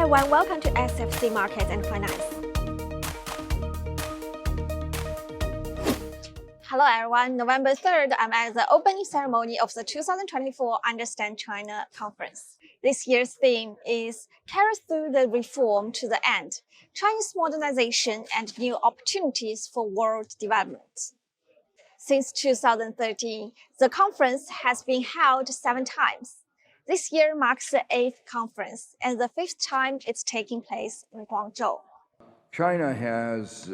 everyone, welcome to SFC Markets and Finance. Hello everyone, November 3rd, I'm at the opening ceremony of the 2024 Understand China Conference. This year's theme is Carry Through the Reform to the End, Chinese Modernization and New Opportunities for World Development. Since 2013, the conference has been held 7 times. This year marks the 8th conference and the 5th time it's taking place in Guangzhou. China has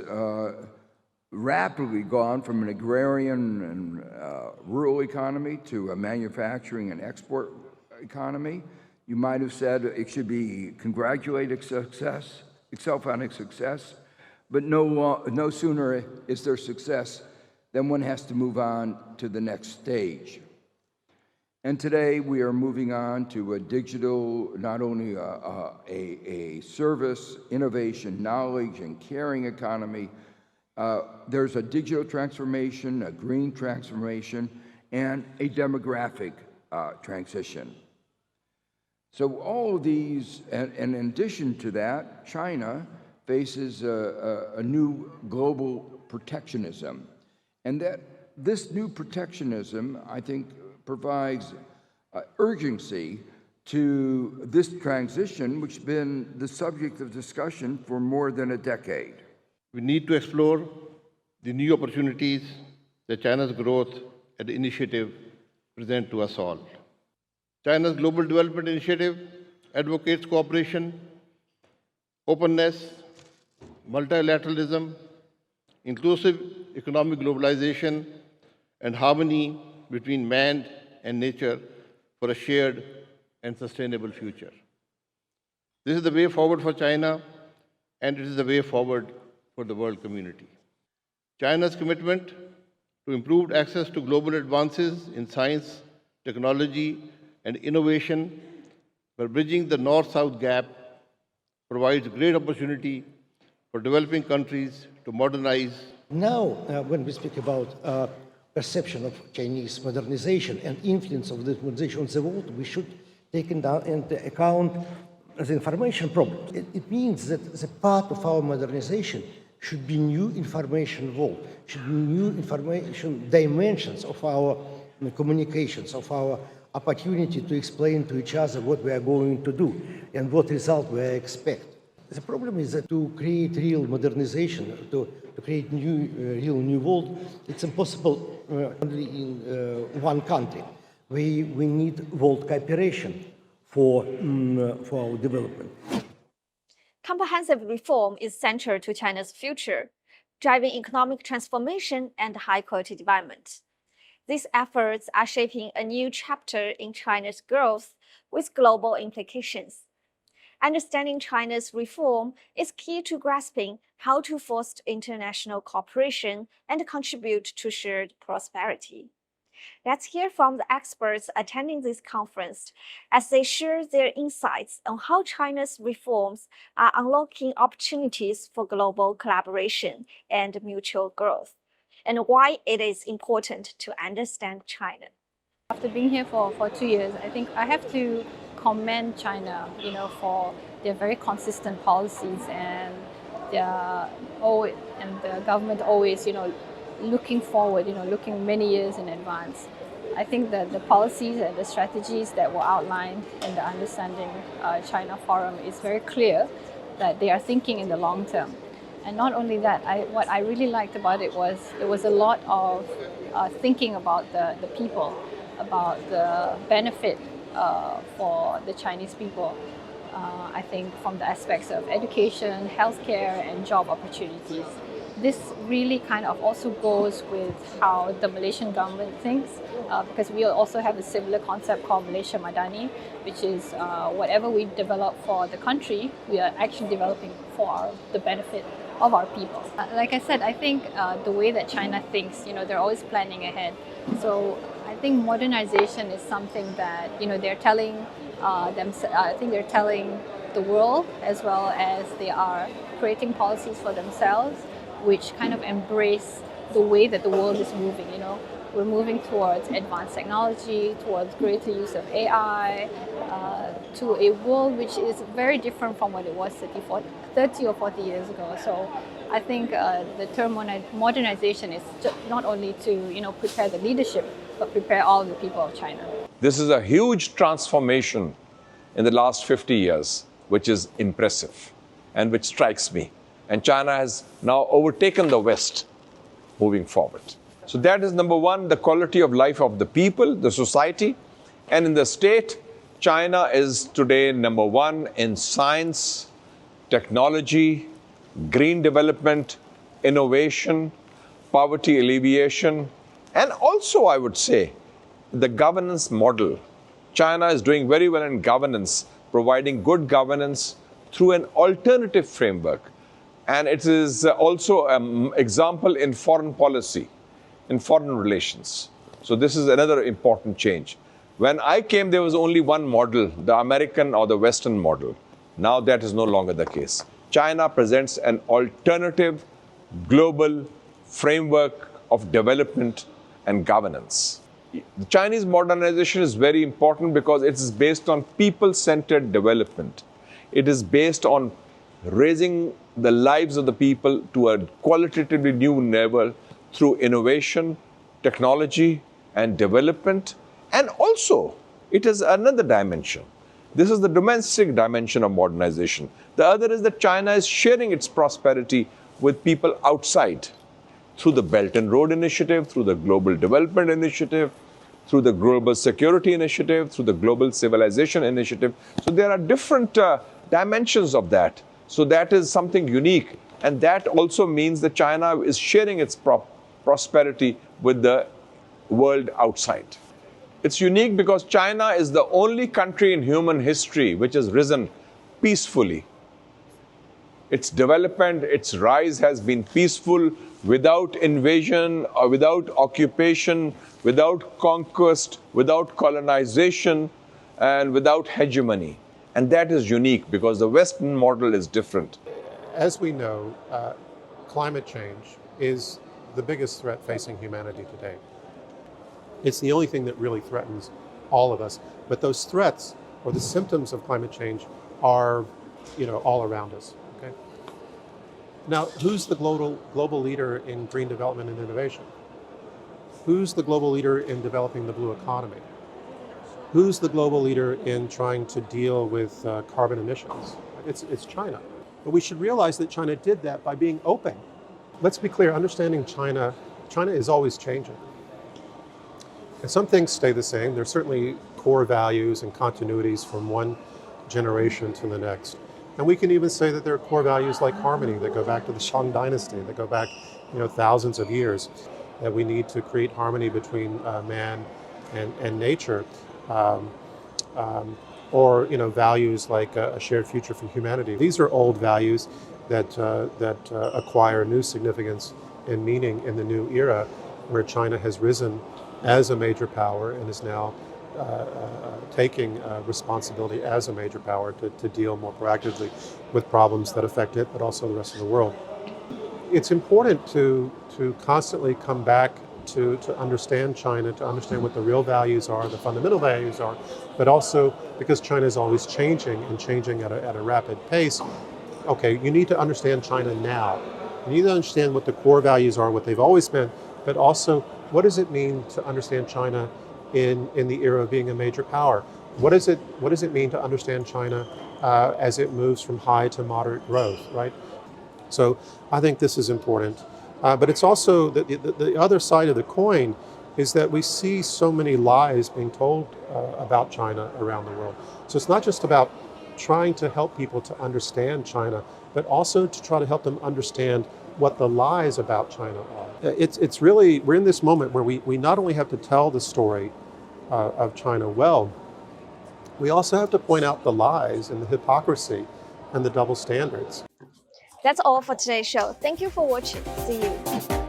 rapidly gone from an agrarian and rural economy to a manufacturing and export economy. You might have said it should be congratulate itself on its success, but no sooner is there success than one has to move on to the next stage. And today we are moving on to a digital, not only a service, innovation, knowledge, and caring economy. There's a digital transformation, a green transformation, and a demographic transition. So all of these, and in addition to that, China faces a new global protectionism. And that this new protectionism, I think, provides urgency to this transition, which has been the subject of discussion for more than a decade. We need to explore the new opportunities that China's growth and initiative present to us all. China's Global Development Initiative advocates cooperation, openness, multilateralism, inclusive economic globalization, and harmony between man and nature for a shared and sustainable future. This is the way forward for China, and it is the way forward for the world community. China's commitment to improved access to global advances in science, technology, and innovation by bridging the North-South gap provides great opportunity for developing countries to modernize. Now, when we speak about perception of Chinese modernization and influence of the modernization on the world, we should take into account the information problem. It means that the part of our modernization should be new information world, should be new information dimensions of our communications, of our opportunity to explain to each other what we are going to do and what result we expect. The problem is that to create real modernization, to create real new world, it's impossible only in one country. We need world cooperation for our development. Comprehensive reform is central to China's future, driving economic transformation and high-quality development. These efforts are shaping a new chapter in China's growth with global implications. Understanding China's reform is key to grasping how to foster international cooperation and contribute to shared prosperity. Let's hear from the experts attending this conference as they share their insights on how China's reforms are unlocking opportunities for global collaboration and mutual growth, and why it is important to understand China. After being here for 2 years, I think I have to commend China, for their very consistent policies and the government always, looking forward, looking many years in advance. I think that the policies and the strategies that were outlined in the Understanding China Forum is very clear that they are thinking in the long term. And not only that, what I really liked about it was there was a lot of thinking about the people, about the benefit for the Chinese people. I think from the aspects of education, healthcare, and job opportunities. This really kind of also goes with how the Malaysian government thinks, because we also have a similar concept called Malaysia Madani, which is whatever we develop for the country, we are actually developing for the benefit of our people. Like I said, I think the way that China thinks, they're always planning ahead. So I think modernization is something that, they're telling I think they're telling the world, as well as they are creating policies for themselves, which kind of embrace the way that the world is moving. we're moving towards advanced technology, towards greater use of AI, to a world which is very different from what it was 30 or 40 years ago. So I think the term modernization is not only to prepare the leadership, but prepare all the people of China. This is a huge transformation in the last 50 years, which is impressive and which strikes me. And China has now overtaken the West moving forward. So that is number one, the quality of life of the people, the society. And in the state, China is today number one in science, technology, green development, innovation, poverty alleviation, and also, I would say, the governance model. China is doing very well in governance, providing good governance through an alternative framework. And it is also an example in foreign policy, in foreign relations. So this is another important change. When I came, there was only one model, the American or the Western model. Now that is no longer the case. China presents an alternative global framework of development and governance. The Chinese modernization is very important because it is based on people-centered development. It is based on raising the lives of the people to a qualitatively new level through innovation, technology, and development. And also, it has another dimension. This is the domestic dimension of modernization. The other is that China is sharing its prosperity with people outside through the Belt and Road Initiative, through the Global Development Initiative, through the Global Security Initiative, through the Global Civilization Initiative. So there are different dimensions of that. So that is something unique. And that also means that China is sharing its prosperity with the world outside. It's unique because China is the only country in human history which has risen peacefully. Its development, its rise has been peaceful, without invasion, or without occupation, without conquest, without colonization, and without hegemony. And that is unique because the Western model is different. As we know, climate change is the biggest threat facing humanity today. It's the only thing that really threatens all of us. But those threats or the symptoms of climate change are, all around us. Okay. Now, who's the global leader in green development and innovation? Who's the global leader in developing the blue economy? Who's the global leader in trying to deal with carbon emissions? It's China. But we should realize that China did that by being open. Let's be clear, understanding China is always changing. And some things stay the same. There's certainly core values and continuities from one generation to the next. And we can even say that there are core values like harmony that go back to the Shang Dynasty, that go back thousands of years, that we need to create harmony between man and nature. Or values like a shared future for humanity. These are old values that acquire new significance and meaning in the new era, where China has risen as a major power and is now taking responsibility as a major power to deal more proactively with problems that affect it, but also the rest of the world. It's important to constantly come back to understand China, to understand what the real values are, the fundamental values are, but also because China is always changing and changing at a rapid pace. Okay, you need to understand China now. You need to understand what the core values are, what they've always been, but also what does it mean to understand China in the era of being a major power? What does it mean to understand China as it moves from high to moderate growth, right? So I think this is important. But it's also the other side of the coin is that we see so many lies being told about China around the world. So it's not just about trying to help people to understand China, but also to try to help them understand what the lies about China are. It's really, we're in this moment where we not only have to tell the story of China well, we also have to point out the lies and the hypocrisy and the double standards. That's all for today's show. Thank you for watching. See you.